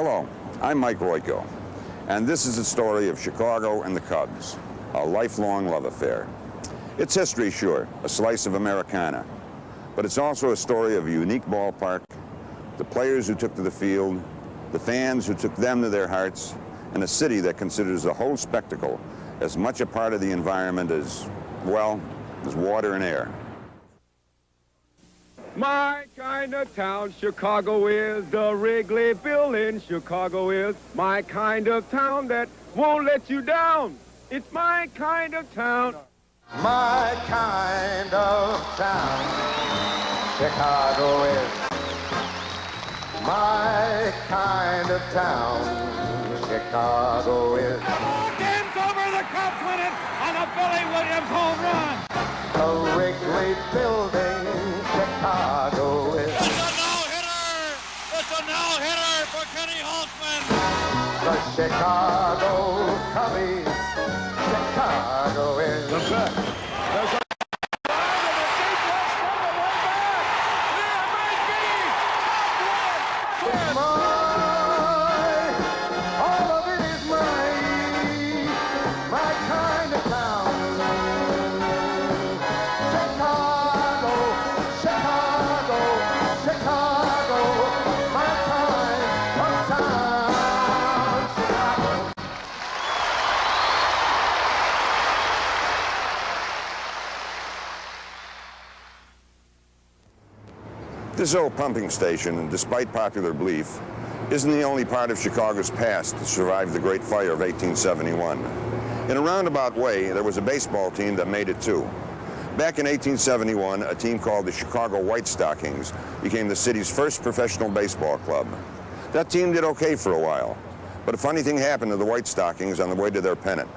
Hello, I'm Mike Royko, and this is the story of Chicago and the Cubs, a lifelong love affair. It's history, sure, a slice of Americana, but it's also a story of a unique ballpark, the players who took to the field, the fans who took them to their hearts, and a city that considers the whole spectacle as much a part of the environment as, well, as water and air. My kind of town, Chicago is. The Wrigley Building, Chicago is. My kind of town that won't let you down. It's my kind of town. My kind of town, Chicago is. My kind of town, Chicago is. The ball game's over. The Cubs win it on a Billy Williams home run. The Wrigley Building, Chicago is. It's a no-hitter. It's a no-hitter for Kenny Holtzman. The Chicago Cubbies, Chicago is. The best. There's a It's mine, all of it is mine, my kind of town. Chicago, Chicago, Chicago, my kind of town. Chicago. This old pumping station, despite popular belief, isn't the only part of Chicago's past that survived the Great Fire of 1871. In a roundabout way, there was a baseball team that made it too. Back in 1871, a team called the Chicago White Stockings became the city's first professional baseball club. That team did okay for a while, but a funny thing happened to the White Stockings on the way to their pennant.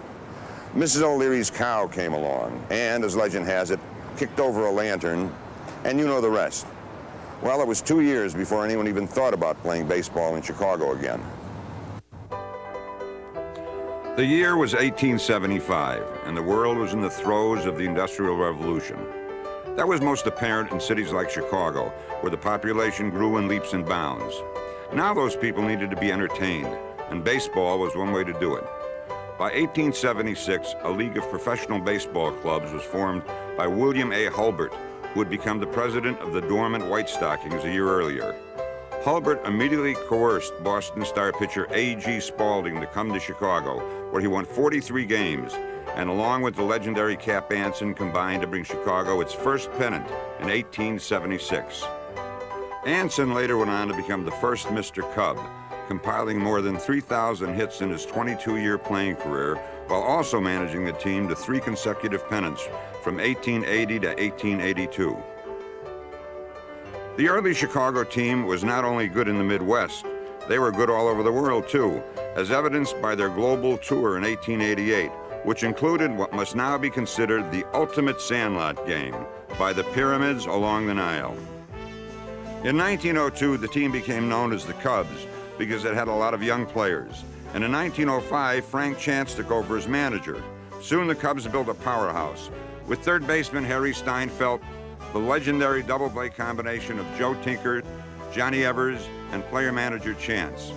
Mrs. O'Leary's cow came along and, as legend has it, kicked over a lantern, and you know the rest. Well, it was 2 years before anyone even thought about playing baseball in Chicago again. The year was 1875, and the world was in the throes of the Industrial Revolution. That was most apparent in cities like Chicago, where the population grew in leaps and bounds. Now those people needed to be entertained, and baseball was one way to do it. By 1876, a league of professional baseball clubs was formed by William A. Hulbert, who had become the president of the dormant White Stockings a year earlier. Hulbert immediately coerced Boston Star pitcher A.G. Spalding to come to Chicago, where he won 43 games, and along with the legendary Cap Anson combined to bring Chicago its first pennant in 1876. Anson later went on to become the first Mr. Cub, compiling more than 3,000 hits in his 22-year playing career, while also managing the team to 3 consecutive pennants from 1880 to 1882. The early Chicago team was not only good in the Midwest, they were good all over the world too, as evidenced by their global tour in 1888, which included what must now be considered the ultimate sandlot game by the pyramids along the Nile. In 1902, the team became known as the Cubs because it had a lot of young players. And in 1905, Frank Chance took over as manager. Soon the Cubs built a powerhouse, with third baseman Harry Steinfeld, the legendary double-play combination of Joe Tinker, Johnny Evers, and player-manager Chance.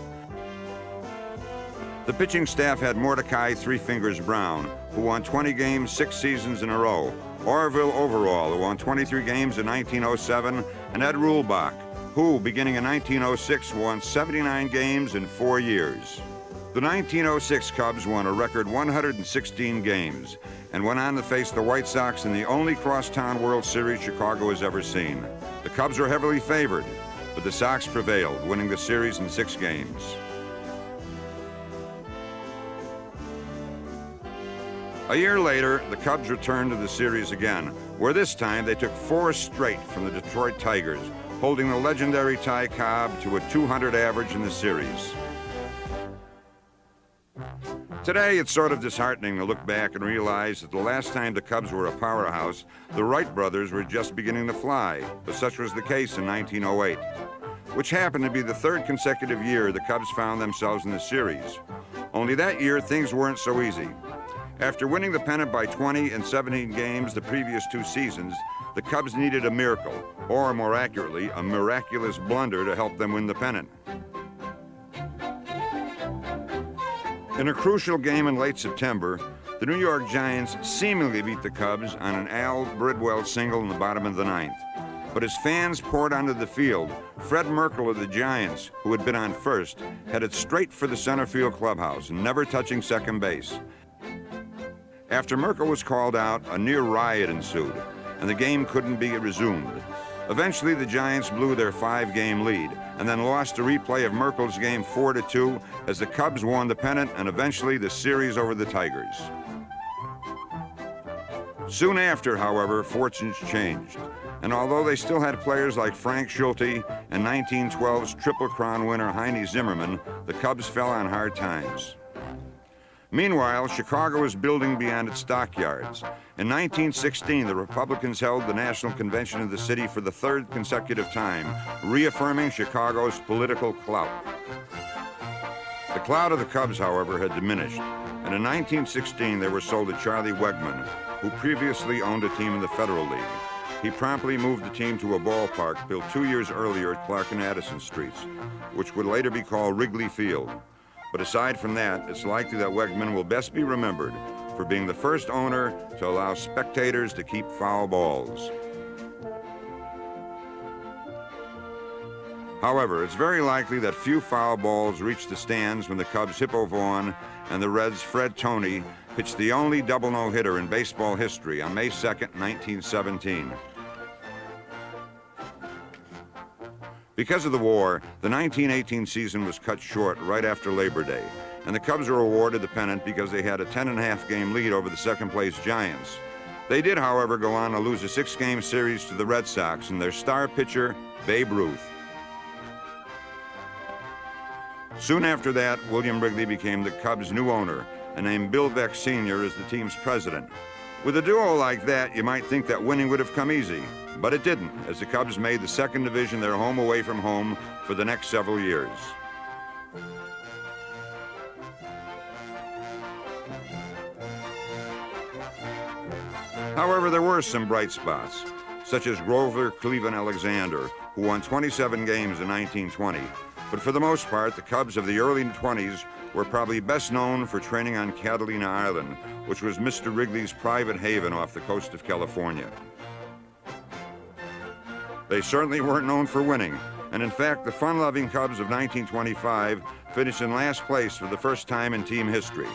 The pitching staff had Mordecai Three Fingers Brown, who won 20 games 6 seasons in a row, Orville Overall, who won 23 games in 1907, and Ed Rulebach, who, beginning in 1906, won 79 games in 4 years. The 1906 Cubs won a record 116 games and went on to face the White Sox in the only crosstown World Series Chicago has ever seen. The Cubs were heavily favored, but the Sox prevailed, winning the series in 6 games. A year later, the Cubs returned to the series again, where this time they took 4 straight from the Detroit Tigers, holding the legendary Ty Cobb to a .200 average in the series. Today, it's sort of disheartening to look back and realize that the last time the Cubs were a powerhouse, the Wright brothers were just beginning to fly, but such was the case in 1908, which happened to be the 3rd consecutive year the Cubs found themselves in the series. Only that year, things weren't so easy. After winning the pennant by 20 and 17 games the previous 2 seasons, the Cubs needed a miracle, or more accurately, a miraculous blunder to help them win the pennant. In a crucial game in late September, the New York Giants seemingly beat the Cubs on an Al Bridwell single in the bottom of the ninth. But as fans poured onto the field, Fred Merkle of the Giants, who had been on first, headed straight for the center field clubhouse, never touching second base. After Merkle was called out, a near riot ensued, and the game couldn't be resumed. Eventually, the Giants blew their 5-game lead and then lost a replay of Merkle's game 4-2 as the Cubs won the pennant and eventually the series over the Tigers. Soon after, however, fortunes changed. And although they still had players like Frank Schulte and 1912's Triple Crown winner Heine Zimmerman, the Cubs fell on hard times. Meanwhile, Chicago was building beyond its stockyards. In 1916, the Republicans held the National Convention of the city for the third consecutive time, reaffirming Chicago's political clout. The clout of the Cubs, however, had diminished, and in 1916 they were sold to Charlie Wegman, who previously owned a team in the Federal League. He promptly moved the team to a ballpark built 2 years earlier at Clark and Addison Streets, which would later be called Wrigley Field. But aside from that, it's likely that Wegman will best be remembered for being the first owner to allow spectators to keep foul balls. However, it's very likely that few foul balls reached the stands when the Cubs' Hippo Vaughn and the Reds' Fred Toney pitched the only double no-hitter in baseball history on May 2nd, 1917. Because of the war, the 1918 season was cut short right after Labor Day, and the Cubs were awarded the pennant because they had a 10.5-game lead over the second-place Giants. They did, however, go on to lose a 6-game series to the Red Sox and their star pitcher, Babe Ruth. Soon after that, William Wrigley became the Cubs' new owner and named Bill Veeck Sr. as the team's president. With a duo like that, you might think that winning would have come easy, but it didn't, as the Cubs made the second division their home away from home for the next several years. However, there were some bright spots, such as Grover Cleveland Alexander, who won 27 games in 1920. But for the most part, the Cubs of the early 20s were probably best known for training on Catalina Island, which was Mr. Wrigley's private haven off the coast of California. They certainly weren't known for winning, and in fact, the fun-loving Cubs of 1925 finished in last place for the first time in team history.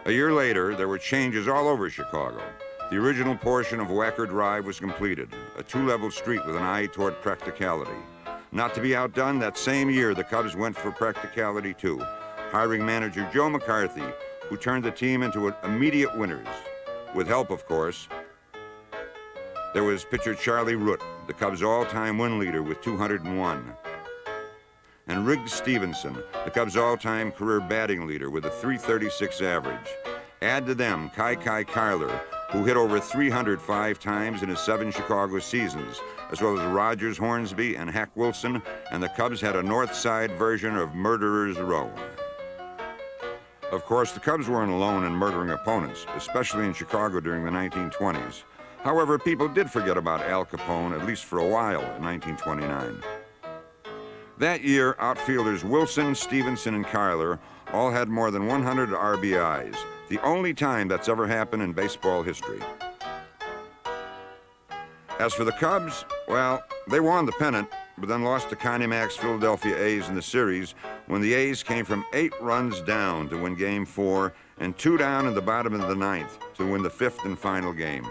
A year later, there were changes all over Chicago. The original portion of Wacker Drive was completed, a 2-level street with an eye toward practicality. Not to be outdone, that same year, the Cubs went for practicality too, hiring manager Joe McCarthy, who turned the team into immediate winners. With help, of course. There was pitcher Charlie Root, the Cubs' all-time win leader with 201. And Riggs Stevenson, the Cubs' all-time career batting leader with a .336 average. Add to them Kai Kyler, who hit over 305 times in his 7 Chicago seasons, as well as Rogers Hornsby and Hack Wilson, and the Cubs had a North Side version of Murderers Row. Of course, the Cubs weren't alone in murdering opponents, especially in Chicago during the 1920s. However, people did forget about Al Capone, at least for a while, in 1929. That year, outfielders Wilson, Stevenson, and Kyler all had more than 100 RBIs, the only time that's ever happened in baseball history. As for the Cubs, well, they won the pennant, but then lost to Connie Mack's Philadelphia A's in the series when the A's came from 8 runs down to win Game 4 and 2 down in the bottom of the 9th to win the 5th and final game.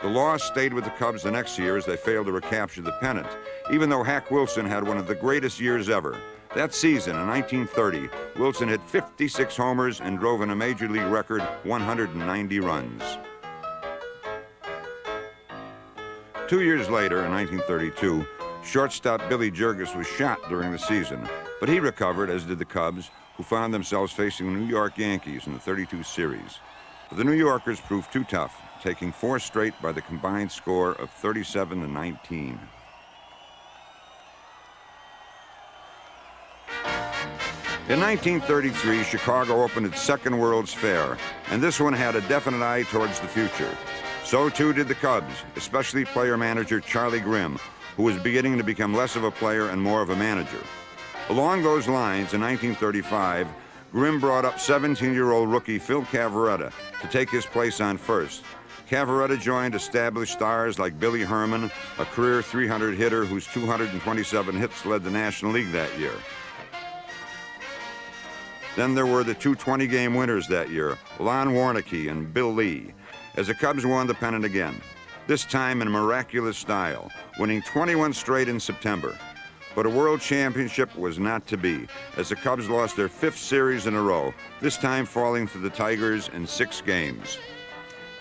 The loss stayed with the Cubs the next year as they failed to recapture the pennant, even though Hack Wilson had one of the greatest years ever. That season, in 1930, Wilson hit 56 homers and drove in a Major League record 190 runs. 2 years later, in 1932, shortstop Billy Jurgis was shot during the season, but he recovered, as did the Cubs, who found themselves facing the New York Yankees in the 32 series. But the New Yorkers proved too tough, taking 4 straight by the combined score of 37-19. In 1933, Chicago opened its second World's Fair, and this one had a definite eye towards the future. So too did the Cubs, especially player-manager Charlie Grimm, who was beginning to become less of a player and more of a manager. Along those lines, in 1935, Grimm brought up 17-year-old rookie Phil Cavarretta to take his place on first. Cavarretta joined established stars like Billy Herman, a career .300 hitter whose 227 hits led the National League that year. Then there were the two 20-game winners that year, Lon Warneke and Bill Lee, as the Cubs won the pennant again, this time in miraculous style, winning 21 straight in September. But a world championship was not to be, as the Cubs lost their 5th series in a row, this time falling to the Tigers in 6 games.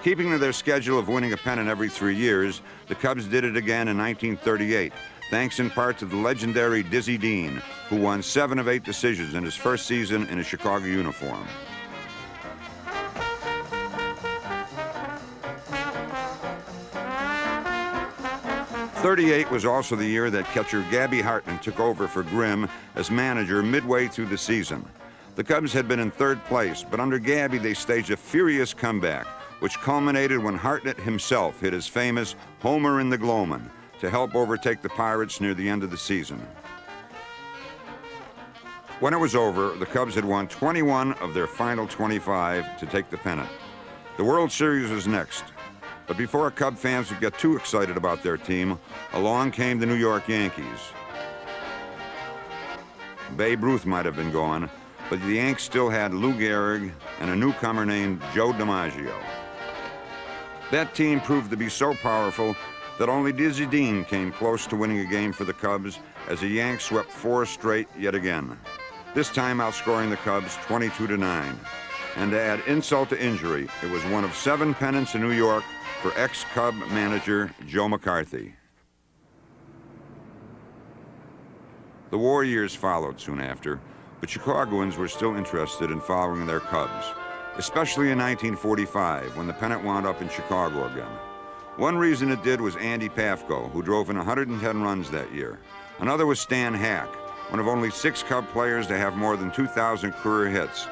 Keeping to their schedule of winning a pennant every 3 years, the Cubs did it again in 1938, thanks in part to the legendary Dizzy Dean, who won 7 of 8 decisions in his first season in a Chicago uniform. '38 was also the year that catcher Gabby Hartman took over for Grimm as manager midway through the season. The Cubs had been in 3rd place, but under Gabby they staged a furious comeback, which culminated when Hartnett himself hit his famous homer in the Gloman to help overtake the Pirates near the end of the season. When it was over, the Cubs had won 21 of their final 25 to take the pennant. The World Series was next. But before Cub fans would get too excited about their team, along came the New York Yankees. Babe Ruth might have been gone, but the Yanks still had Lou Gehrig and a newcomer named Joe DiMaggio. That team proved to be so powerful that only Dizzy Dean came close to winning a game for the Cubs as the Yanks swept 4 straight yet again, this time outscoring the Cubs 22-9. And to add insult to injury, it was one of 7 pennants in New York for ex-Cub manager Joe McCarthy. The war years followed soon after, but Chicagoans were still interested in following their Cubs, especially in 1945 when the pennant wound up in Chicago again. One reason it did was Andy Pafko, who drove in 110 runs that year. Another was Stan Hack, one of only 6 Cub players to have more than 2,000 career hits.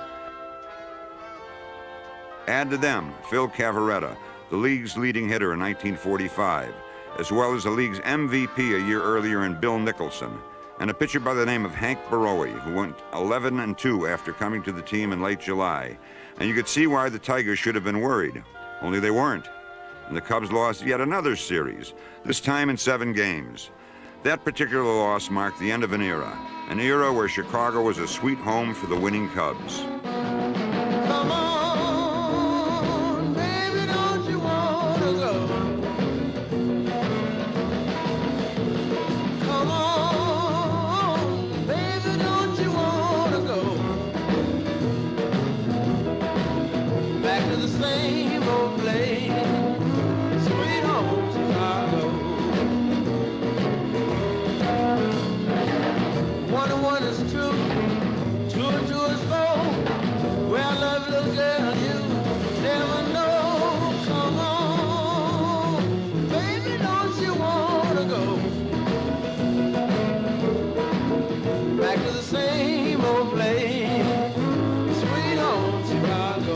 Add to them Phil Cavarretta, the league's leading hitter in 1945, as well as the league's MVP a year earlier in Bill Nicholson, and a pitcher by the name of Hank Borowy, who went 11-2 after coming to the team in late July. And you could see why the Tigers should have been worried, only they weren't. And the Cubs lost yet another series, this time in 7 games. That particular loss marked the end of an era where Chicago was a sweet home for the winning Cubs. Come on, baby, don't you wanna go? Come on, baby, don't you wanna go? Back to the same old place, sweet home Chicago. 1 and 1 is 2, 2 and 2 is 4. Well, love, little girl, you never know. Come on, baby, don't you wanna go back to the same old place, sweet home Chicago?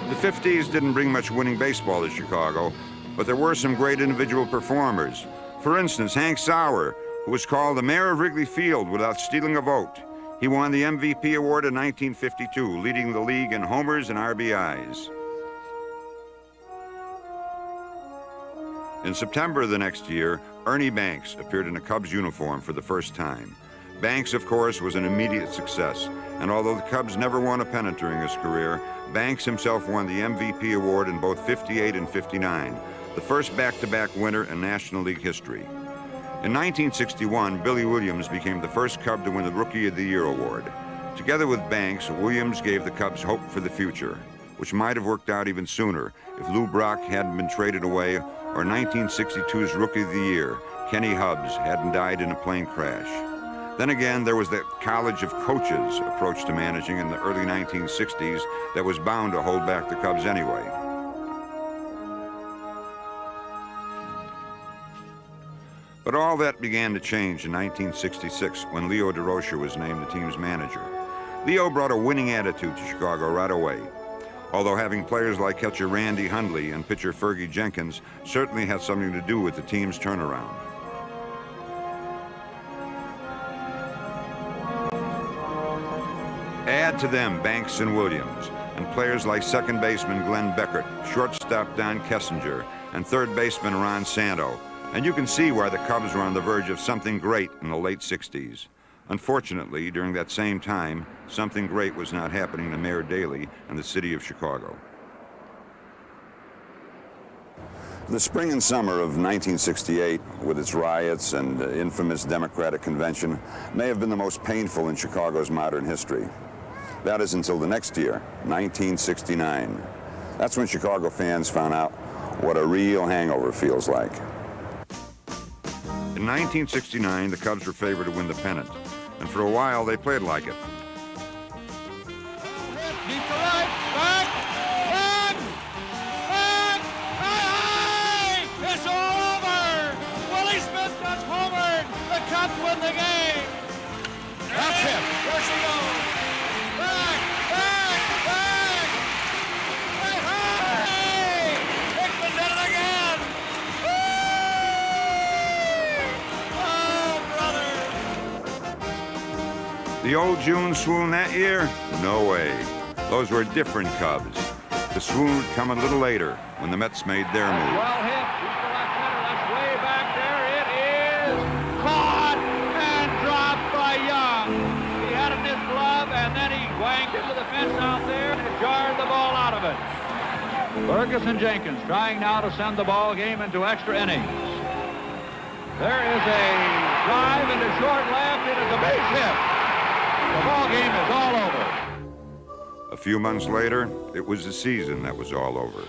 The 50s didn't bring much winning baseball to Chicago, but there were some great individual performers. For instance, Hank Sauer, who was called the mayor of Wrigley Field without stealing a vote. He won the MVP award in 1952, leading the league in homers and RBIs. In September of the next year, Ernie Banks appeared in a Cubs uniform for the first time. Banks, of course, was an immediate success, and although the Cubs never won a pennant during his career, Banks himself won the MVP award in both '58 and '59, the first back-to-back winner in National League history. In 1961, Billy Williams became the first Cub to win the Rookie of the Year award. Together with Banks, Williams gave the Cubs hope for the future, which might have worked out even sooner if Lou Brock hadn't been traded away or 1962's Rookie of the Year, Kenny Hubbs, hadn't died in a plane crash. Then again, there was that college of coaches approach to managing in the early 1960s that was bound to hold back the Cubs anyway. But all that began to change in 1966 when Leo Durocher was named the team's manager. Leo brought a winning attitude to Chicago right away, although having players like catcher Randy Hundley and pitcher Fergie Jenkins certainly had something to do with the team's turnaround. Add to them Banks and Williams, and players like second baseman Glenn Beckert, shortstop Don Kessinger, and third baseman Ron Santo, and you can see why the Cubs were on the verge of something great in the late 60s. Unfortunately, during that same time, something great was not happening to Mayor Daley and the city of Chicago. The spring and summer of 1968, with its riots and infamous Democratic convention, may have been the most painful in Chicago's modern history. That is until the next year, 1969. That's when Chicago fans found out what a real hangover feels like. In 1969, the Cubs were favored to win the pennant, and for a while they played like it. Deep to right, back, high! It's all over! Willie Smith got homered! The Cubs win the game! That's him! There she goes! Back! Hey! Hickman did it again! Oh, brother! The old June swoon that year? No way. Those were different Cubs. The swoon would come a little later when the Mets made their move. Well hit. He's the left center. That's way back there. It is caught and dropped by Young. He had it in his glove, and then he whacked into the fence out there and jarred the ball out of it. Ferguson Jenkins trying now to send the ball game into extra innings. There is a drive into short left. It is a base hit. The ball game is all over. A few months later, it was the season that was all over.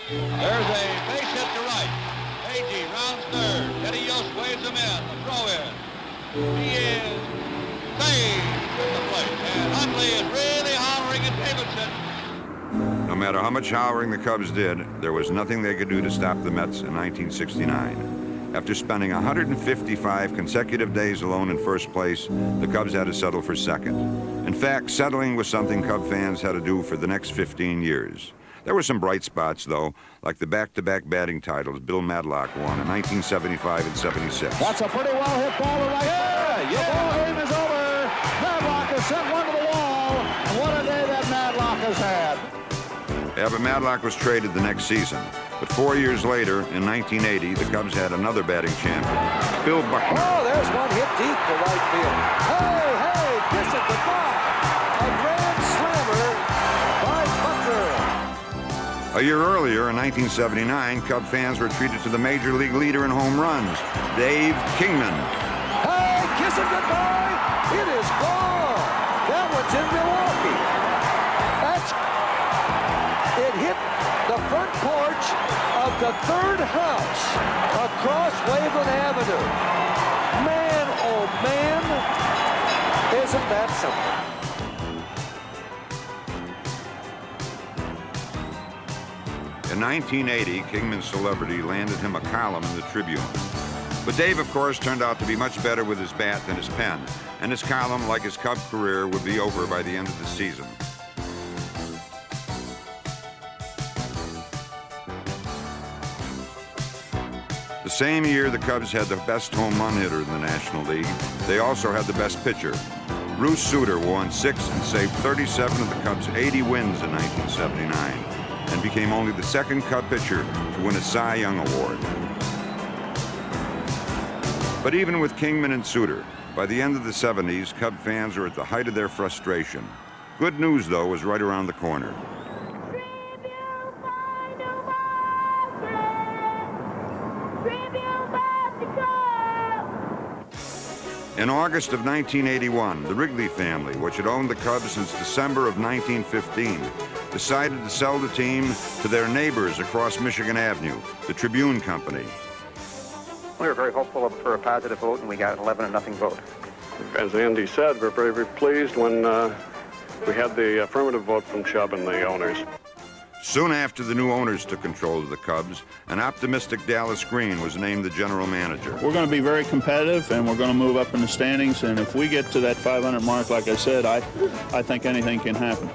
There's a base hit to right. Agee rounds third. Teddy Yost waves him in. A throw in. He is saved at the plate. And Huntley is really hollering at Davidson. No matter how much hollering the Cubs did, there was nothing they could do to stop the Mets in 1969. After spending 155 consecutive days alone in first place, the Cubs had to settle for second. In fact, settling was something Cub fans had to do for the next 15 years. There were some bright spots, though, like the back-to-back batting titles Bill Madlock won in 1975 and 76. That's a pretty well hit ball to right. The ball game is over. Madlock has sent one to the wall. And what a day that Madlock has had. Yeah, but Madlock was traded the next season. But 4 years later, in 1980, the Cubs had another batting champion, Bill Buckner. Oh, there's one hit deep to right field. Hey, kiss it goodbye. A grand slammer by Buckner. A year earlier, in 1979, Cub fans were treated to the Major League leader in home runs, Dave Kingman. Hey, kiss it goodbye. It is gone. That one's in Milwaukee. It hit the front porch of the third house across Waveland Avenue. Man, oh man, isn't that something? In 1980, Kingman's celebrity landed him a column in the Tribune. But Dave, of course, turned out to be much better with his bat than his pen, and his column, like his Cub career, would be over by the end of the season. The same year the Cubs had the best home run hitter in the National League, they also had the best pitcher. Bruce Sutter won 6 and saved 37 of the Cubs' 80 wins in 1979 and became only the second Cub pitcher to win a Cy Young Award. But even with Kingman and Sutter, by the end of the 70s, Cub fans were at the height of their frustration. Good news, though, was right around the corner. In August of 1981, the Wrigley family, which had owned the Cubs since December of 1915, decided to sell the team to their neighbors across Michigan Avenue, the Tribune Company. We were very hopeful for a positive vote, and we got an 11-0 vote. As Andy said, we're very, very pleased when we had the affirmative vote from Chubb and the owners. Soon after the new owners took control of the Cubs, an optimistic Dallas Green was named the general manager. We're going to be very competitive, and we're going to move up in the standings, and if we get to that 500 mark, like I said, I think anything can happen.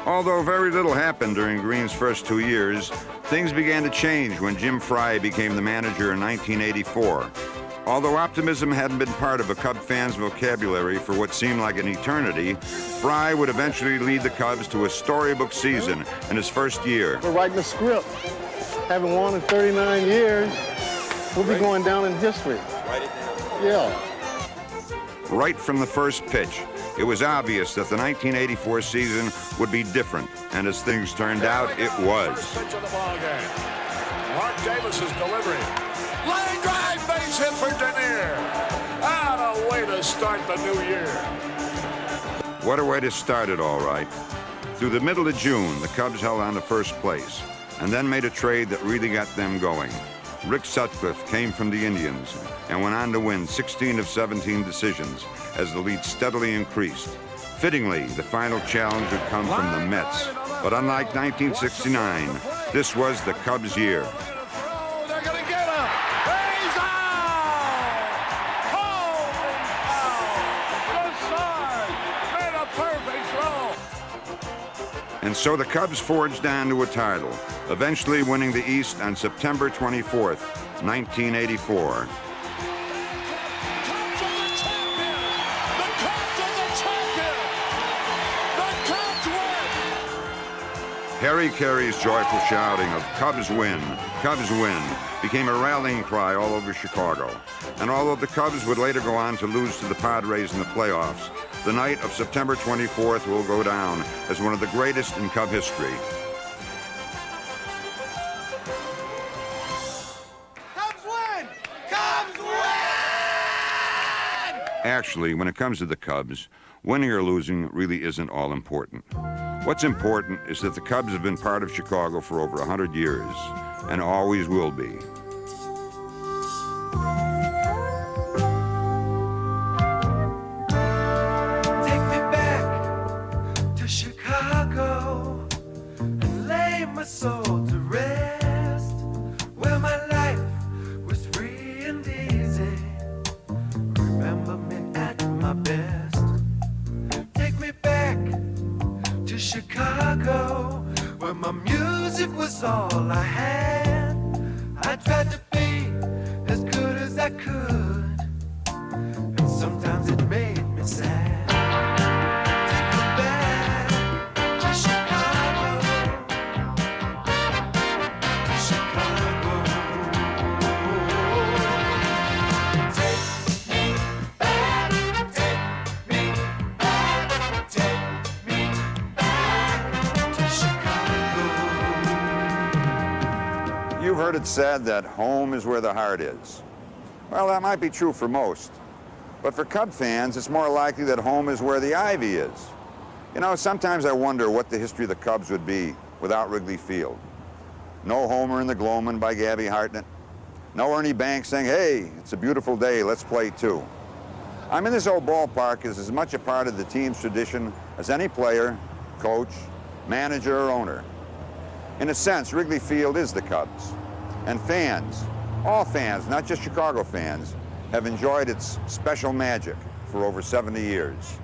Although very little happened during Green's first 2 years, things began to change when Jim Frye became the manager in 1984. Although optimism hadn't been part of a Cub fan's vocabulary for what seemed like an eternity, Frye would eventually lead the Cubs to a storybook season in his first year. We're writing a script. Having won in 39 years, we'll be going down in history. Write it down. Yeah. Right from the first pitch, it was obvious that the 1984 season would be different, and as things turned out, it was. First pitch of the ball game. Mark Davis's delivery. Line drive, base hit for Denier. And a way to start the new year. What a way to start it, all right. Through the middle of June, the Cubs held on to first place, and then made a trade that really got them going. Rick Sutcliffe came from the Indians and went on to win 16 of 17 decisions as the lead steadily increased. Fittingly, the final challenge would come from the Mets. But unlike 1969, this was the Cubs' year. They're going to get him. He's out! Holy cow! Good side. Made a perfect throw. And so the Cubs forged on to a title, eventually winning the East on September 24th, 1984. Harry Carey's joyful shouting of Cubs win, became a rallying cry all over Chicago. And although the Cubs would later go on to lose to the Padres in the playoffs, the night of September 24th will go down as one of the greatest in Cub history. Cubs win! Cubs win! Actually, when it comes to the Cubs, winning or losing really isn't all important. What's important is that the Cubs have been part of Chicago for over 100 years, and always will be. Take me back to Chicago and lay my soul to rest, where my life was free and easy. Remember me at my best. Take me back to Chicago, where my music was all I had. I tried to be as good as I could, and sometimes it made me sad. Take me back to Chicago, Chicago. Take me back, take me back, take me back to Chicago. You've heard it said that home is where the heart is. Well, that might be true for most. But for Cub fans, it's more likely that home is where the ivy is. You know, sometimes I wonder what the history of the Cubs would be without Wrigley Field. No homer in the Gloman by Gabby Hartnett. No Ernie Banks saying, hey, it's a beautiful day, let's play too. I mean, this old ballpark is as much a part of the team's tradition as any player, coach, manager, or owner. In a sense, Wrigley Field is the Cubs. And fans, all fans, not just Chicago fans, have enjoyed its special magic for over 70 years.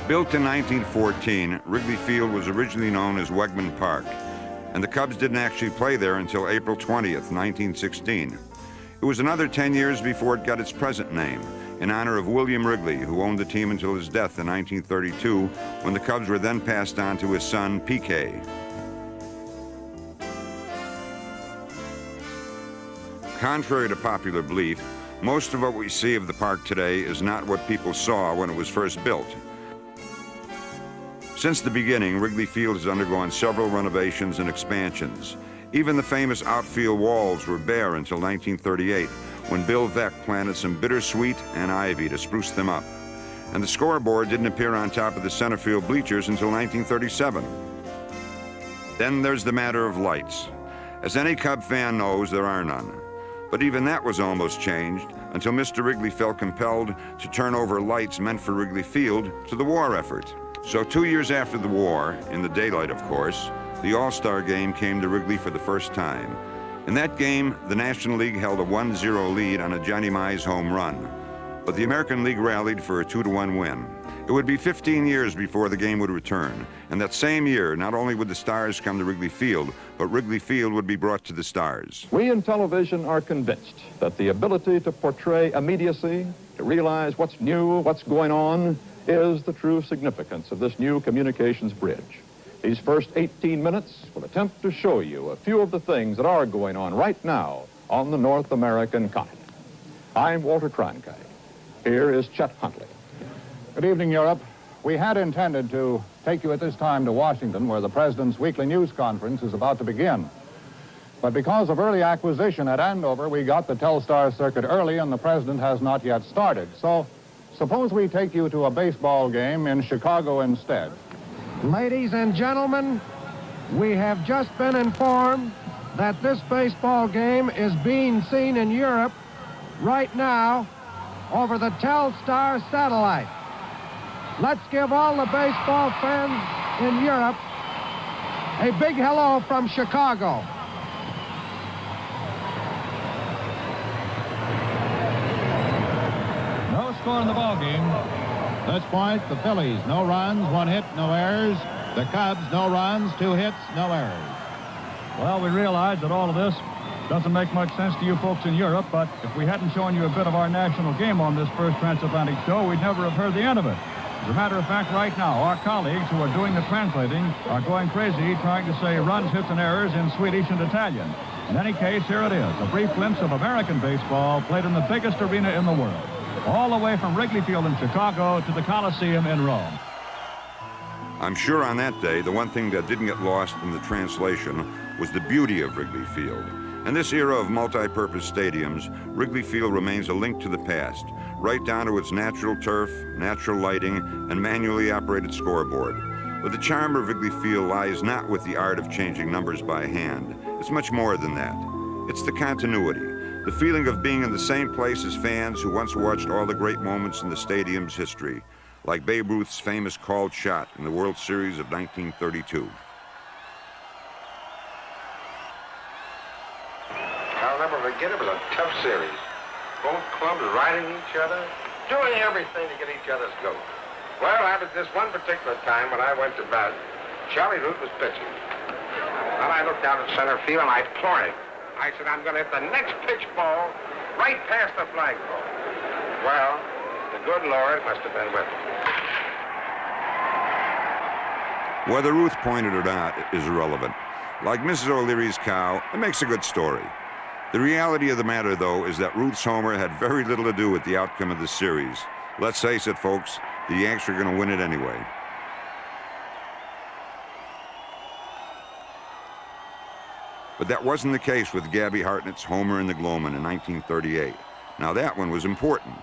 Built in 1914, Wrigley Field was originally known as Wegman Park, and the Cubs didn't actually play there until April 20th, 1916. It was another 10 years before it got its present name, in honor of William Wrigley, who owned the team until his death in 1932, when the Cubs were then passed on to his son, P.K. Contrary to popular belief, most of what we see of the park today is not what people saw when it was first built. Since the beginning, Wrigley Field has undergone several renovations and expansions. Even the famous outfield walls were bare until 1938, when Bill Veeck planted some bittersweet and ivy to spruce them up. And the scoreboard didn't appear on top of the center field bleachers until 1937. Then there's the matter of lights. As any Cub fan knows, there are none. But even that was almost changed until Mr. Wrigley felt compelled to turn over lights meant for Wrigley Field to the war effort. So 2 years after the war, in the daylight of course, the All-Star Game came to Wrigley for the first time. In that game, the National League held a 1-0 lead on a Johnny Mize home run, but the American League rallied for a 2-1 win. It would be 15 years before the game would return, and that same year, not only would the Stars come to Wrigley Field, but Wrigley Field would be brought to the Stars. We in television are convinced that the ability to portray immediacy, to realize what's new, what's going on, is the true significance of this new communications bridge. These first 18 minutes will attempt to show you a few of the things that are going on right now on the North American continent. I'm Walter Cronkite. Here is Chet Huntley. Good evening, Europe. We had intended to take you at this time to Washington, where the President's weekly news conference is about to begin. But because of early acquisition at Andover, we got the Telstar circuit early, and the President has not yet started. So suppose we take you to a baseball game in Chicago instead. Ladies and gentlemen, we have just been informed that this baseball game is being seen in Europe right now over the Telstar satellite. Let's give all the baseball fans in Europe a big hello from Chicago. No score in the ball game. This point, the Phillies, no runs, 1 hit, no errors. The Cubs, no runs, 2 hits, no errors. Well, we realize that all of this doesn't make much sense to you folks in Europe, but if we hadn't shown you a bit of our national game on this first transatlantic show, we'd never have heard the end of it. As a matter of fact, right now, our colleagues who are doing the translating are going crazy trying to say runs, hits, and errors in Swedish and Italian. In any case, here it is, a brief glimpse of American baseball played in the biggest arena in the world, all the way from Wrigley Field in Chicago to the Coliseum in Rome. I'm sure on that day, the one thing that didn't get lost in the translation was the beauty of Wrigley Field. In this era of multi-purpose stadiums, Wrigley Field remains a link to the past, right down to its natural turf, natural lighting, and manually operated scoreboard. But the charm of Wrigley Field lies not with the art of changing numbers by hand. It's much more than that. It's the continuity, the feeling of being in the same place as fans who once watched all the great moments in the stadium's history, like Babe Ruth's famous called shot in the World Series of 1932. I'll never forget it. It was a tough series. Both clubs riding each other, doing everything to get each other's goat. Well, I was this one particular time when I went to bat, Charlie Root was pitching. Well, I looked down at center field and I implored him. I said, I'm going to hit the next pitch ball right past the flagpole. Well, the good Lord must have been with him. Whether Ruth pointed or not is irrelevant. Like Mrs. O'Leary's cow, it makes a good story. The reality of the matter, though, is that Ruth's homer had very little to do with the outcome of the series. Let's face it, folks, the Yanks are going to win it anyway. But that wasn't the case with Gabby Hartnett's homer in the Gloman in 1938. Now that one was important.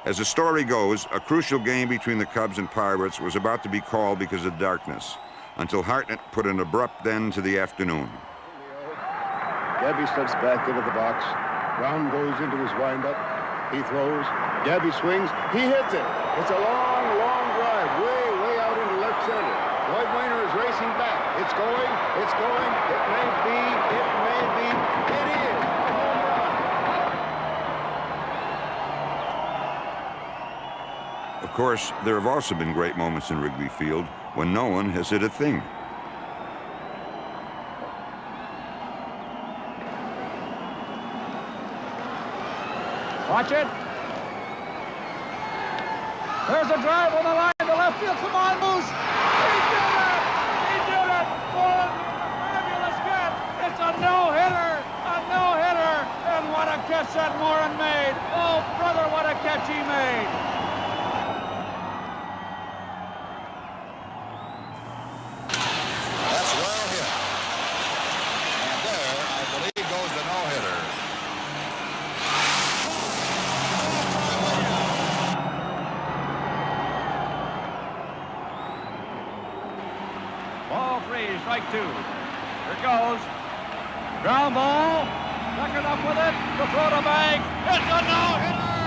As the story goes, a crucial game between the Cubs and Pirates was about to be called because of darkness, until Hartnett put an abrupt end to the afternoon. Gabby steps back into the box. Brown goes into his windup. He throws. Gabby swings. He hits it. It's a long, long drive, way out into left center. Lloyd Wayner is racing back. It's going. It's going. It may be. It may be. It is. Home run. Of course, there have also been great moments in Wrigley Field when no one has hit a thing. Watch it. There's a drive on the line to left field. Come on, Moose. He did it. He did it. Oh, fabulous catch. It's a no-hitter. A no-hitter. And what a catch that Moran made. Oh, brother, what a catch he made. That's well hit. And there, I believe, goes the no-hitter. Ball three, strike two. Here it goes. Ground ball. Tuckered up with it. The throw to bag. It's a no-hitter.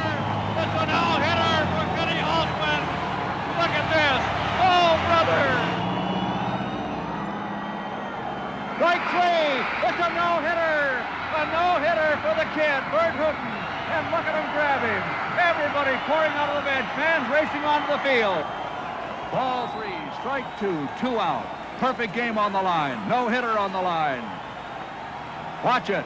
a no-hitter for Kenny Holtzman. Look at this. Oh, brother. Strike three. It's a no-hitter. A no-hitter for the kid, Bert Hooton. And look at him grab him. Everybody pouring out of the bench. Fans racing onto the field. Ball three. Strike two. 2 out. Perfect game on the line. No-hitter on the line. Watch it.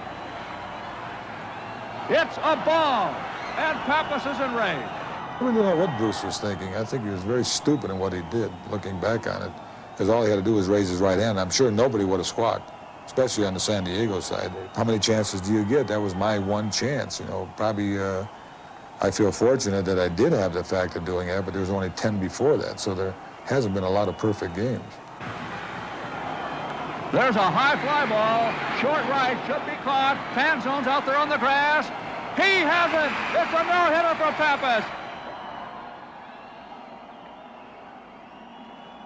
It's a ball. And Pappas is enraged. I don't know what Bruce was thinking. I think he was very stupid in what he did, looking back on it, because all he had to do was raise his right hand. I'm sure nobody would have squawked, especially on the San Diego side. How many chances do you get? That was my one chance, you know. Probably, I feel fortunate that I did have the fact of doing that, but there was only 10 before that, so there hasn't been a lot of perfect games. There's a high fly ball. Short right, should be caught. Fan zone's out there on the grass. He has it. It's a no-hitter for Pappas.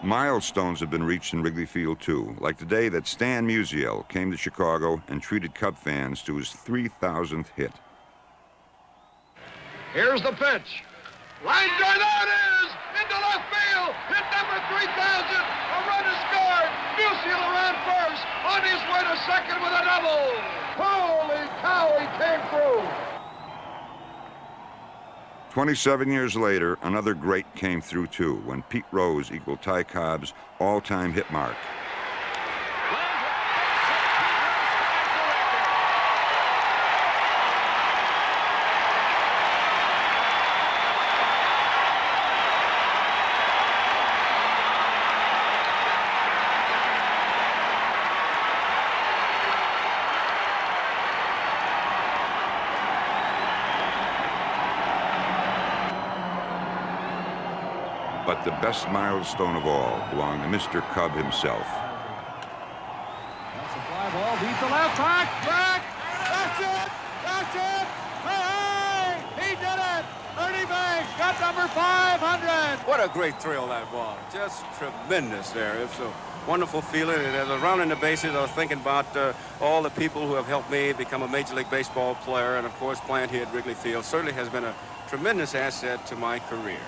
Milestones have been reached in Wrigley Field, too, like the day that Stan Musial came to Chicago and treated Cub fans to his 3,000th hit. Here's the pitch. Line drive, there it is! Into left field! Hit number 3,000! A run is scored! Musial around first! On his way to second with a double! Holy cow, he came through! 27 years later, another great came through, too, when Pete Rose equaled Ty Cobb's all-time hit mark. But the best milestone of all belonged to Mr. Cub himself. That's a fly ball. Beat the left track. That's it. That's it. Hey, he did it. Ernie Banks got number 500. What a great thrill that was. Just tremendous there. It's a wonderful feeling. And as I was rounding the bases, I was thinking about all the people who have helped me become a Major League Baseball player. And, of course, playing here at Wrigley Field certainly has been a tremendous asset to my career.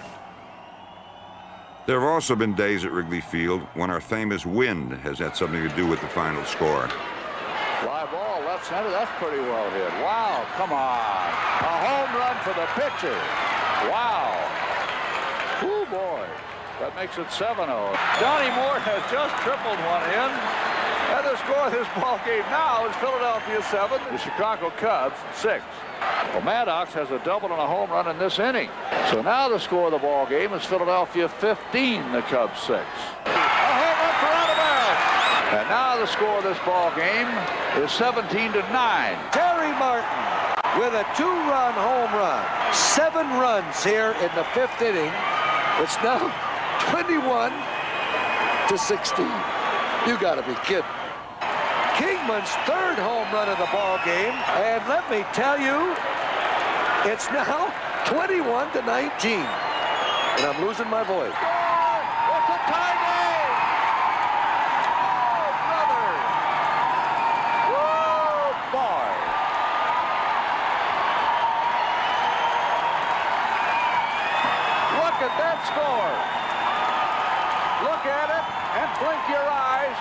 There have also been days at Wrigley Field when our famous wind has had something to do with the final score. Fly ball, left center, that's pretty well hit. Wow, come on. A home run for the pitcher. Wow. Oh, boy. That makes it 7-0. Johnny Moore has just tripled one in. And the score of this ball game now is Philadelphia 7, the Chicago Cubs 6. Well, Maddox has a double and a home run in this inning. So now the score of the ball game is Philadelphia 15, the Cubs 6. A home run for Adabel. And now the score of this ball game is 17-9. Terry Martin with a 2-run home run. 7 runs here in the 5th inning. It's now 21-16. You got to be kidding. Kingman's 3rd home run of the ball game, and let me tell you, it's now 21-19, and I'm losing my voice. It's a tie game. Oh, brother. Whoa, boy. Look at that score. Look at it and blink your eyes.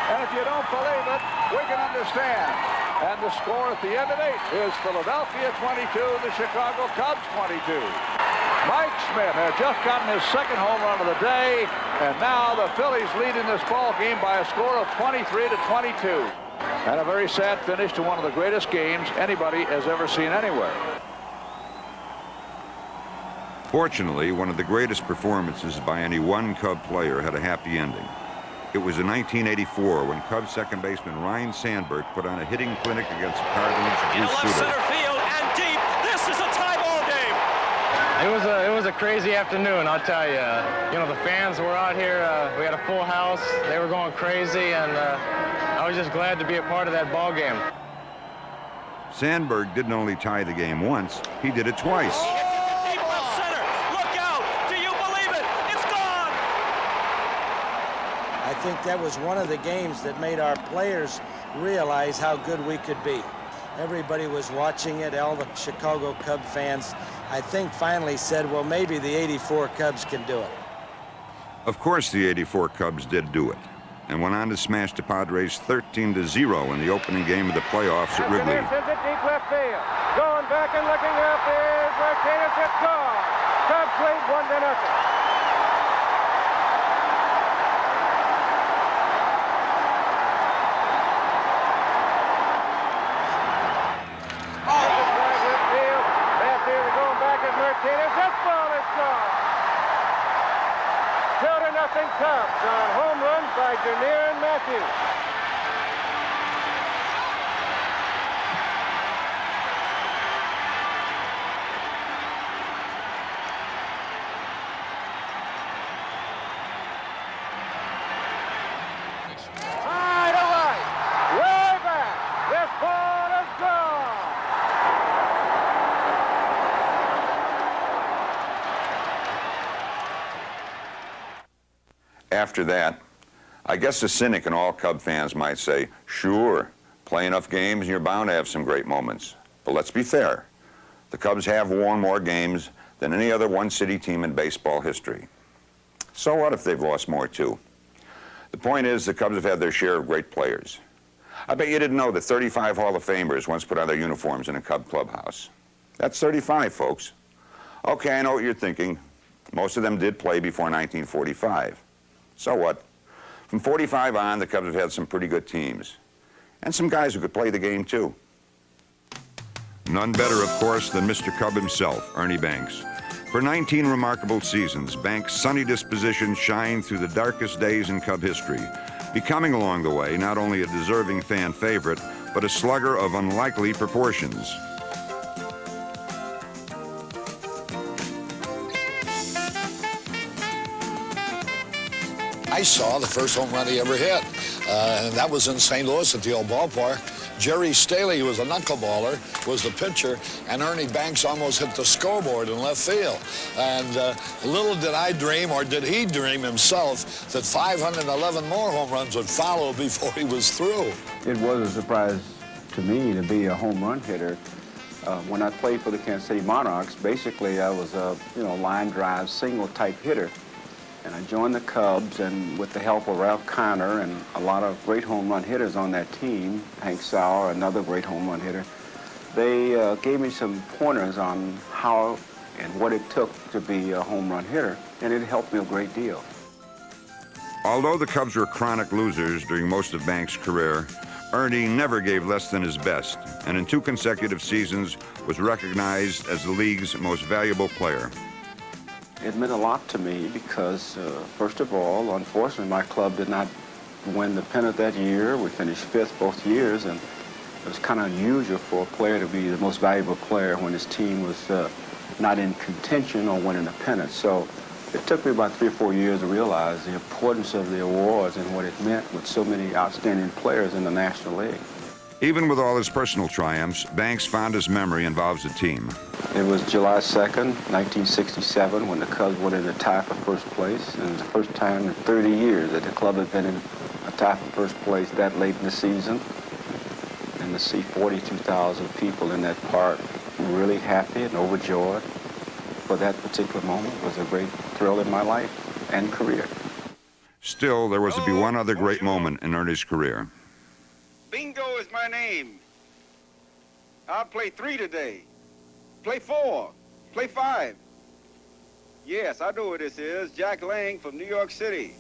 And if you don't believe it, we can understand. And the score at the end of it is Philadelphia 22, the Chicago Cubs 22. Mike Schmidt has just gotten his 2nd home run of the day, and now the Phillies lead in this ball game by a score of 23-22. And a very sad finish to one of the greatest games anybody has ever seen anywhere. Fortunately, one of the greatest performances by any one Cub player had a happy ending. It was in 1984 when Cubs second baseman Ryne Sandberg put on a hitting clinic against the Cardinals' Bruce Sutter. Center field and deep. This is a tie ball game. It was a crazy afternoon, I'll tell you. You know, the fans were out here. We had a full house. They were going crazy, and I was just glad to be a part of that ball game. Sandberg didn't only tie the game once, he did it twice. Deep left center. Look out. Do you believe it? It's gone. I think that was one of the games that made our players realize how good we could be. Everybody was watching it, all the Chicago Cub fans, I think, finally said, well, maybe the '84 Cubs can do it. Of course the '84 Cubs did do it, and went on to smash the Padres 13-0 in the opening game of the playoffs at Wrigley. Sends it deep left field. Going back and looking up is Martinez. It's gone. Cubs lead 1-0. Martinez, this ball is gone. 2-0 Cubs on home runs by Dernier and Matthews. High to right, way back. This ball is gone. After that, I guess the cynic and all Cub fans might say, sure, play enough games and you're bound to have some great moments. But let's be fair. The Cubs have won more games than any other one-city team in baseball history. So what if they've lost more too? The point is the Cubs have had their share of great players. I bet you didn't know that 35 Hall of Famers once put on their uniforms in a Cub clubhouse. That's 35, folks. Okay, I know what you're thinking. Most of them did play before 1945. So what? From 45 on, the Cubs have had some pretty good teams. And some guys who could play the game, too. None better, of course, than Mr. Cub himself, Ernie Banks. For 19 remarkable seasons, Banks' sunny disposition shined through the darkest days in Cub history, becoming along the way not only a deserving fan favorite, but a slugger of unlikely proportions. I saw the first home run he ever hit, and that was in St. Louis at the old ballpark. Jerry Staley, who was a knuckleballer, was the pitcher, and Ernie Banks almost hit the scoreboard in left field. And little did I dream, or did he dream himself, that 511 more home runs would follow before he was through. It was a surprise to me to be a home run hitter. When I played for the Kansas City Monarchs, basically I was a line drive single type hitter. And I joined the Cubs, and with the help of Ralph Kiner and a lot of great home run hitters on that team, Hank Sauer, another great home run hitter, they gave me some pointers on how and what it took to be a home run hitter, and it helped me a great deal. Although the Cubs were chronic losers during most of Banks' career, Ernie never gave less than his best, and in 2 consecutive seasons was recognized as the league's most valuable player. It meant a lot to me because, first of all, unfortunately, my club did not win the pennant that year. We finished 5th both years, and it was kind of unusual for a player to be the most valuable player when his team was not in contention or winning a pennant. So it took me about 3 or 4 years to realize the importance of the awards and what it meant with so many outstanding players in the National League. Even with all his personal triumphs, Banks' fondest memory involves the team. It was July 2nd, 1967, when the Cubs went in a tie for first place. And it was the first time in 30 years that the club had been in a tie for first place that late in the season. And to see 42,000 people in that park really happy and overjoyed for that particular moment was a great thrill in my life and career. Still, there was to be one other great moment in Ernie's career. Bingo is my name. I'll play 3 today. Play 4. Play 5. Yes, I know who this is. Jack Lang from New York City.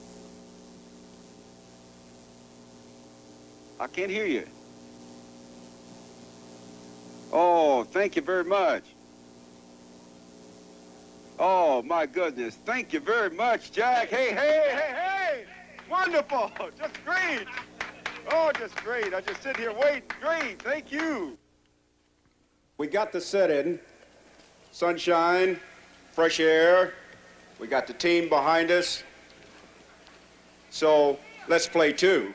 I can't hear you. Oh, thank you very much. Oh, my goodness. Thank you very much, Jack. Hey, hey, hey, hey. Wonderful. Just great. Oh, just great. I just sit here waiting. Great. Thank you. We got the set in. Sunshine, fresh air. We got the team behind us. So let's play 2.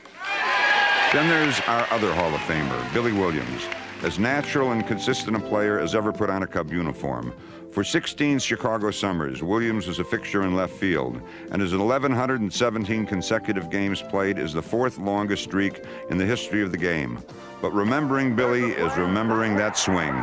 Then there's our other Hall of Famer, Billy Williams. As natural and consistent a player as ever put on a Cub uniform. For 16 Chicago summers, Williams was a fixture in left field, and his 1,117 consecutive games played is the 4th longest streak in the history of the game. But remembering Billy is remembering that swing.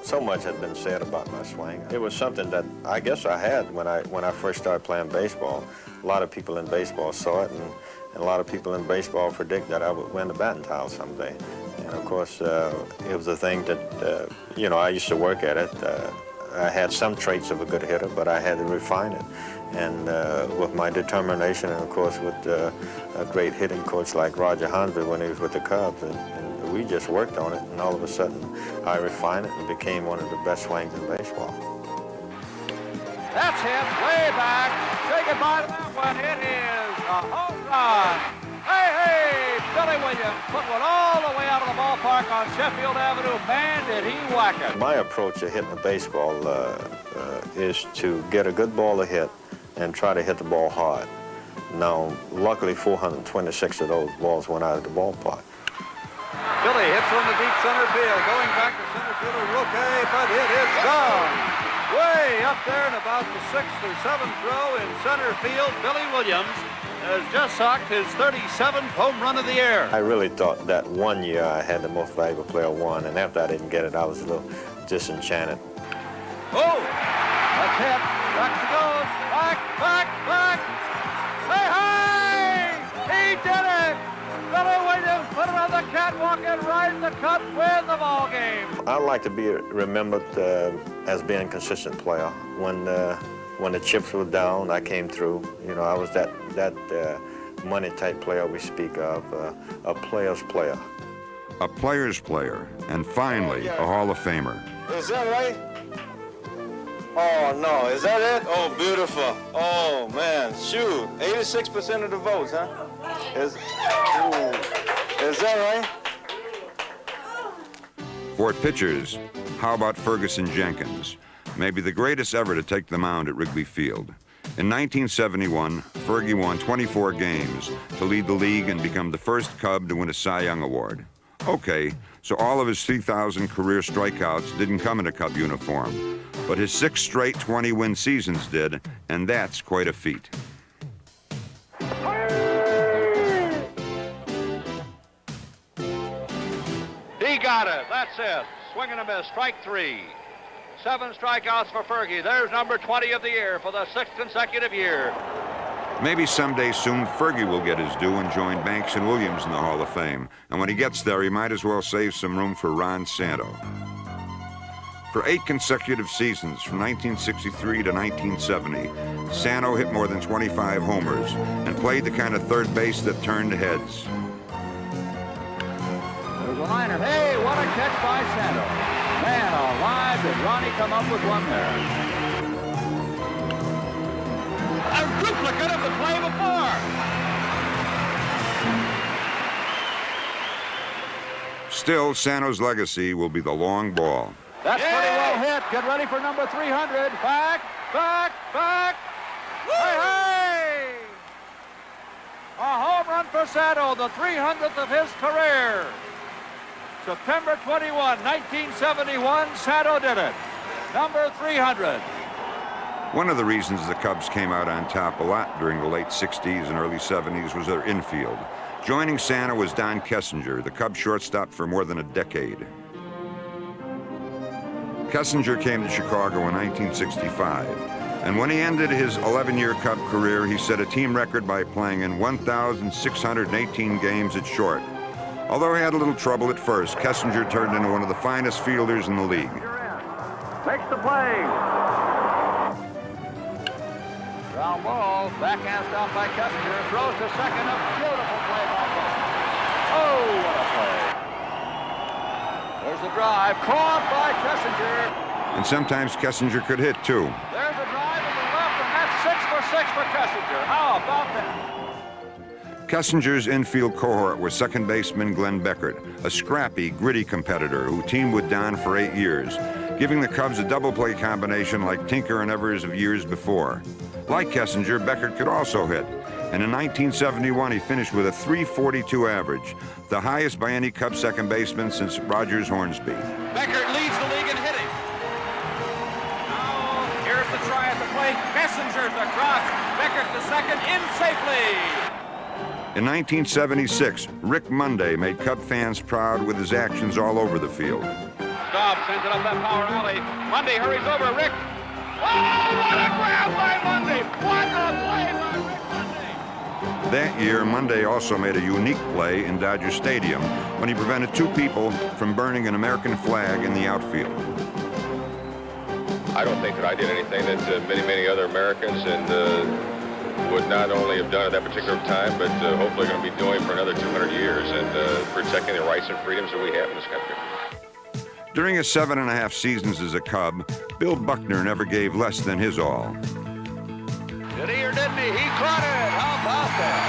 So much had been said about my swing. It was something that I guess I had when I first started playing baseball. A lot of people in baseball saw it, and a lot of people in baseball predict that I would win the batting title someday. And of course, it was a thing that, you know, I used to work at it. I had some traits of a good hitter, but I had to refine it. And with my determination, and of course with a great hitting coach like Roger Hansberry when he was with the Cubs, and we just worked on it, and all of a sudden I refined it and became one of the best swings in baseball. That's hit way back. Say goodbye to that one. It is a home run. Hey, hey, Billy Williams put one all the way out of the ballpark on Sheffield Avenue. Man, did he whack it. My approach to hitting a baseball is to get a good ball to hit and try to hit the ball hard. Now, luckily, 426 of those balls went out of the ballpark. Billy hits one to deep center field. Going back to center fielder Roque, but it is gone. Way up there in about the 6th or 7th row in center field, Billy Williams has just socked his 37th home run of the year. I really thought that one year I had the most valuable player won, and after I didn't get it, I was a little disenchanted. Oh, that's hit. Back to go. Back. Hey! He did it! Billy Williams put it on the catwalk and right, the Cubs win the ball game. I like to be remembered as being a consistent player. When the chips were down, I came through. You know, I was that money type player we speak of, a player's player. A player's player, and finally, a Hall of Famer. Is that right? Oh, no. Is that it? Oh, beautiful. Oh, man. Shoot. 86% of the votes, huh? Is that right? For pitchers, how about Ferguson Jenkins? Maybe the greatest ever to take the mound at Wrigley Field. In 1971, Fergie won 24 games to lead the league and become the first Cub to win a Cy Young Award. Okay, so all of his 3,000 career strikeouts didn't come in a Cub uniform, but his 6 straight 20-win seasons did, and that's quite a feat. He got it. That's it. Swing and a miss. Strike 3. 7 strikeouts for Fergie. There's number 20 of the year for the 6th consecutive year. Maybe someday soon Fergie will get his due and join Banks and Williams in the Hall of Fame. And when he gets there, he might as well save some room for Ron Santo. For 8 consecutive seasons, from 1963 to 1970, Santo hit more than 25 homers and played the kind of third base that turned heads. There's a liner. Hey, what a catch by Santo. Man alive, did Ronnie come up with one there. A duplicate of the play before. Still, Santo's legacy will be the long ball. That's pretty well hit. Get ready for number 300. Back. Hey! A home run for Santo, the 300th of his career. September 21, 1971, Santo did it. Number 300. One of the reasons the Cubs came out on top a lot during the late 60s and early 70s was their infield. Joining Santo was Don Kessinger, the Cubs shortstop for more than a decade. Kessinger came to Chicago in 1965, and when he ended his 11-year Cub career, he set a team record by playing in 1,618 games at short. Although he had a little trouble at first, Kessinger turned into one of the finest fielders in the league. Makes the play. Ground ball, backhand stop by Kessinger, throws to second, a beautiful play by Kessinger. Oh, what a play. There's the drive, caught by Kessinger. And sometimes Kessinger could hit, too. There's a drive in the left, and that's 6 for 6 for Kessinger. How about that? Kessinger's infield cohort was second baseman Glenn Beckert, a scrappy, gritty competitor who teamed with Don for 8 years, giving the Cubs a double-play combination like Tinker and Evers of years before. Like Kessinger, Beckert could also hit, and in 1971 he finished with a .342 average, the highest by any Cub second baseman since Rogers Hornsby. Beckert leads the league in hitting. Now, here's the try at the plate. Kessinger's across. Beckert to second, in safely. In 1976, Rick Monday made Cub fans proud with his actions all over the field. Staub sends it up that power alley. Monday hurries over. Rick. Oh, what a grab by Monday! What a play by Rick Monday! That year, Monday also made a unique play in Dodger Stadium when he prevented two people from burning an American flag in the outfield. I don't think that I did anything that many other Americans would not only have done at that particular time, but hopefully going to be doing for another 200 years and protecting the rights and freedoms that we have in this country. During his 7.5 seasons as a Cub, Bill Buckner never gave less than his all. Did he or didn't he? He caught it. How about that?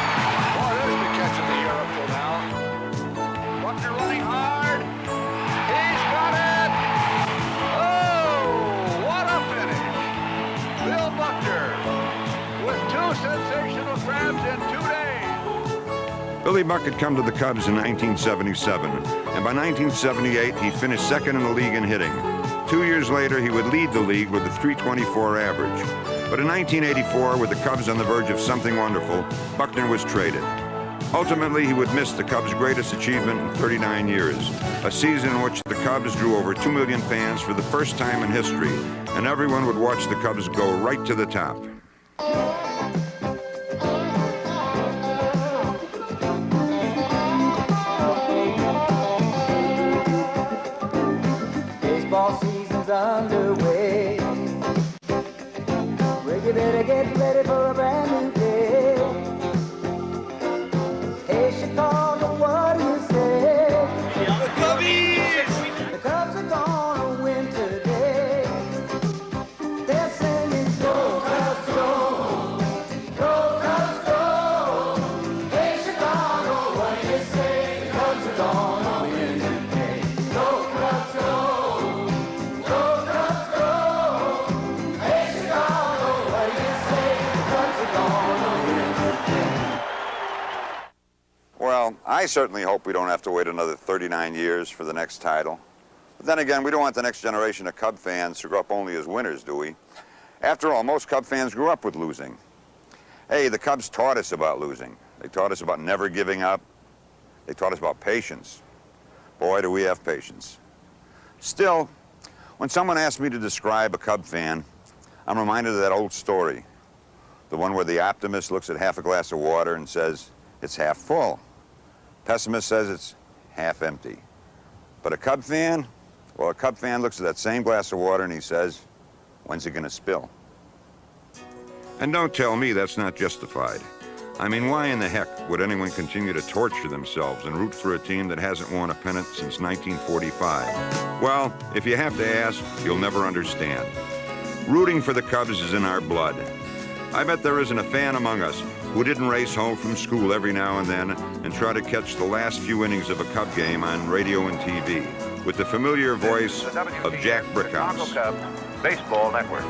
Boy, there's the catch of the year up till now. Buckner running hard. He's got it. Oh, what a finish. Bill Buckner with two sensational grabs in 2 days. Billy Buck had come to the Cubs in 1977, and by 1978 he finished second in the league in hitting. 2 years later, he would lead the league with a .324 average. But in 1984, with the Cubs on the verge of something wonderful, Buckner was traded. Ultimately, he would miss the Cubs' greatest achievement in 39 years, a season in which the Cubs drew over 2 million fans for the first time in history, and everyone would watch the Cubs go right to the top. Baseball season's underway. Well, you better get ready for a brand new day. Hey, Chicago, what do you say? The Cubbies! The Cubs are gonna win today. They're singing, go Cubs, go! Go Cubs, go! Hey, Chicago, what do you say? The Cubs are gonna win today. Go Cubs, go! Go Cubs, go! Hey, Chicago, what do you say? The Cubs are gonna win today. Well, I certainly hope we don't have to wait another 39 years for the next title. But then again, we don't want the next generation of Cub fans to grow up only as winners, do we? After all, most Cub fans grew up with losing. Hey, the Cubs taught us about losing. They taught us about never giving up. They taught us about patience. Boy, do we have patience. Still, when someone asks me to describe a Cub fan, I'm reminded of that old story. The one where the optimist looks at half a glass of water and says, it's half full. Pessimist says it's half empty. But a Cub fan, well, a Cub fan looks at that same glass of water and he says, when's it gonna spill? And don't tell me that's not justified. I mean, why in the heck would anyone continue to torture themselves and root for a team that hasn't won a pennant since 1945? Well, if you have to ask, you'll never understand. Rooting for the Cubs is in our blood. I bet there isn't a fan among us who didn't race home from school every now and then and try to catch the last few innings of a Cub game on radio and TV with the familiar voice of Jack Brickhouse. Cubs Baseball Network.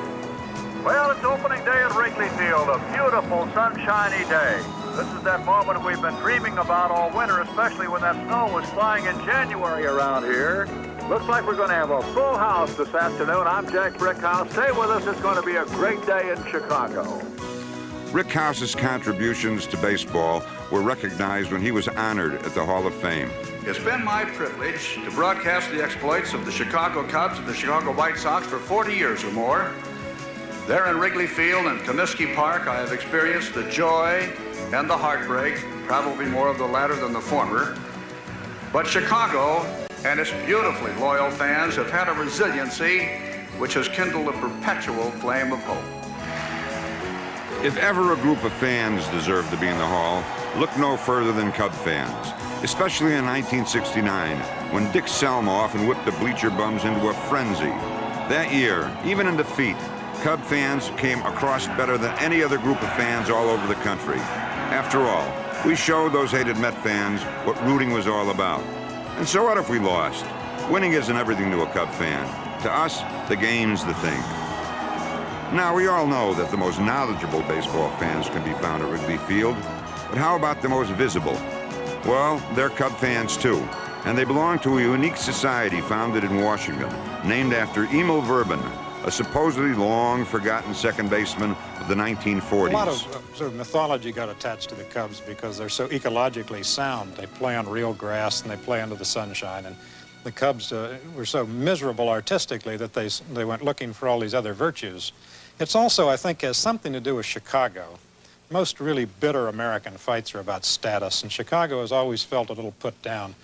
Well, it's opening day at Wrigley Field, a beautiful sunshiny day. This is that moment we've been dreaming about all winter, especially when that snow was flying in January around here. Looks like we're going to have a full house this afternoon. I'm Jack Brickhouse. Stay with us. It's going to be a great day in Chicago. Rick House's contributions to baseball were recognized when he was honored at the Hall of Fame. It's been my privilege to broadcast the exploits of the Chicago Cubs and the Chicago White Sox for 40 years or more. There in Wrigley Field and Comiskey Park, I have experienced the joy and the heartbreak, probably more of the latter than the former. But Chicago and its beautifully loyal fans have had a resiliency which has kindled a perpetual flame of hope. If ever a group of fans deserved to be in the Hall, look no further than Cub fans, especially in 1969, when Dick Selma often whipped the bleacher bums into a frenzy. That year, even in defeat, Cub fans came across better than any other group of fans all over the country. After all, we showed those hated Met fans what rooting was all about. And so what if we lost? Winning isn't everything to a Cub fan. To us, the game's the thing. Now, we all know that the most knowledgeable baseball fans can be found at Wrigley Field, but how about the most visible? Well, they're Cub fans too, and they belong to a unique society founded in Washington, named after Emil Verben, a supposedly long-forgotten second baseman of the 1940s. A lot of sort of mythology got attached to the Cubs because they're so ecologically sound. They play on real grass and they play under the sunshine. And the Cubs were so miserable artistically that they went looking for all these other virtues. It's also, I think, has something to do with Chicago. Most really bitter American fights are about status, and Chicago has always felt a little put down.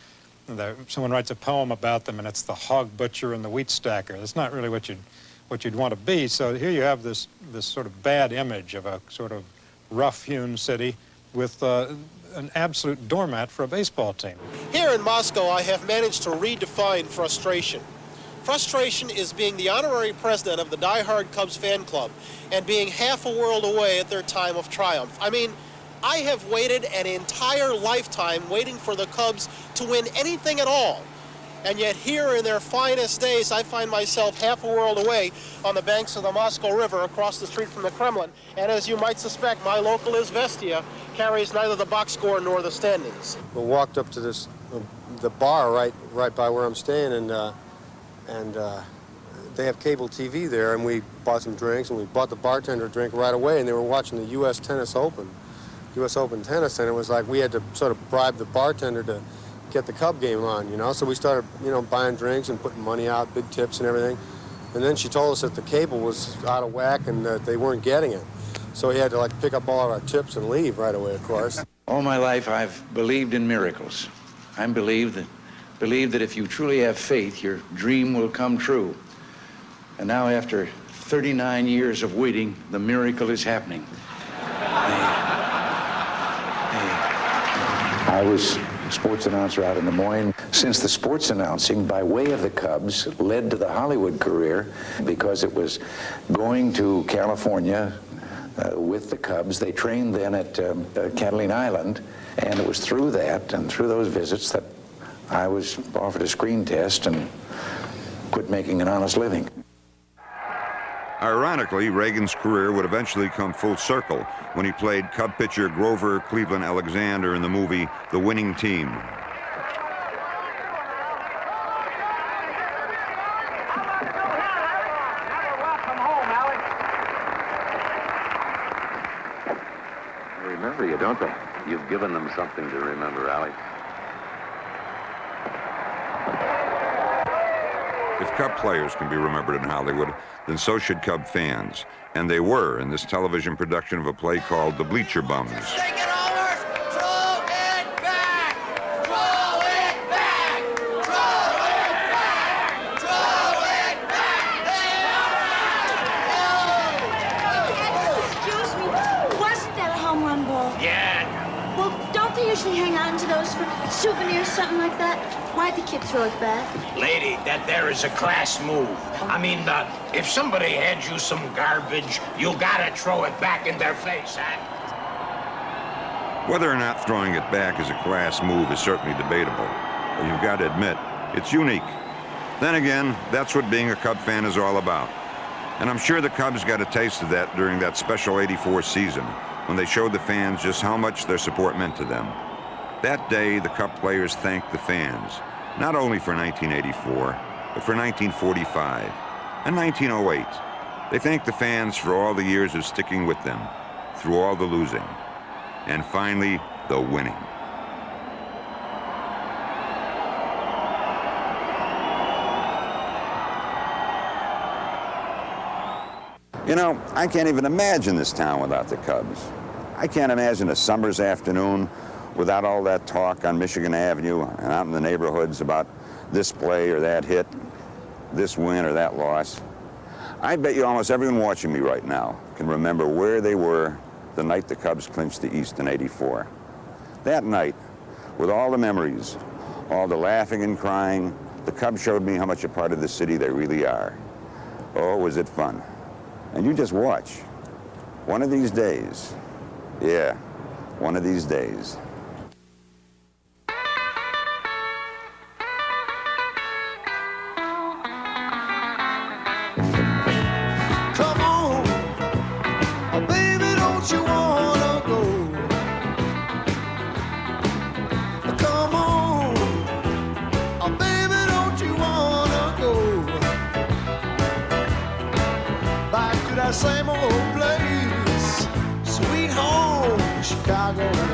Someone writes a poem about them, and it's the hog butcher and the wheat stacker. That's not really what you'd want to be. So here you have this sort of bad image of a sort of rough-hewn city with an absolute doormat for a baseball team. Here in Moscow, I have managed to redefine frustration. Frustration is being the honorary president of the Die-Hard Cubs fan club and being half a world away at their time of triumph. I mean, I have waited an entire lifetime waiting for the Cubs to win anything at all. And yet here in their finest days, I find myself half a world away on the banks of the Moscow River across the street from the Kremlin. And as you might suspect, my local Izvestia carries neither the box score nor the standings. We walked up to the bar right by where I'm staying, and they have cable TV there, and we bought some drinks, and we bought the bartender a drink right away, and they were watching the U.S. Open tennis, and it was like we had to sort of bribe the bartender to get the Cub game on, you know. So we started, buying drinks and putting money out, big tips and everything. And then she told us that the cable was out of whack and that they weren't getting it. So we had to pick up all of our tips and leave right away, of course. All my life I've believed in miracles. I believe that if you truly have faith, your dream will come true. And now after 39 years of waiting, the miracle is happening. I was sports announcer out in Des Moines. Since the sports announcing by way of the Cubs led to the Hollywood career, because it was going to California with the Cubs. They trained then at Catalina Island, and it was through that and through those visits that I was offered a screen test and quit making an honest living. Ironically, Reagan's career would eventually come full circle when he played Cub pitcher Grover Cleveland Alexander in the movie The Winning Team. They remember you, don't they? You've given them something to remember, Allie. If Cub players can be remembered in Hollywood, then so should Cub fans. And they were in this television production of a play called The Bleacher Bums. Take it over! Throw it back! Throw it back! Throw it back! Throw it back! Excuse me, wasn't that a home run ball? Yeah. Well, don't they usually hang on to those for souvenirs, something like that? Why'd the kid throw it back? Lady, that there is a class move. I mean, if somebody hands you some garbage, you gotta throw it back in their face, huh? Whether or not throwing it back is a class move is certainly debatable, but you've got to admit, it's unique. Then again, that's what being a Cub fan is all about. And I'm sure the Cubs got a taste of that during that special '84 season, when they showed the fans just how much their support meant to them. That day, the Cub players thanked the fans, not only for 1984, but for 1945 and 1908. They thanked the fans for all the years of sticking with them, through all the losing, and finally, the winning. You know, I can't even imagine this town without the Cubs. I can't imagine a summer's afternoon without all that talk on Michigan Avenue and out in the neighborhoods about this play or that hit, this win or that loss. I bet you almost everyone watching me right now can remember where they were the night the Cubs clinched the East in '84. That night, with all the memories, all the laughing and crying, the Cubs showed me how much a part of the city they really are. Oh, was it fun. And you just watch. One of these days, yeah, one of these days. Come on, oh baby, don't you wanna go? Come on, oh baby, don't you wanna go? same old place. Sweet home, Chicago.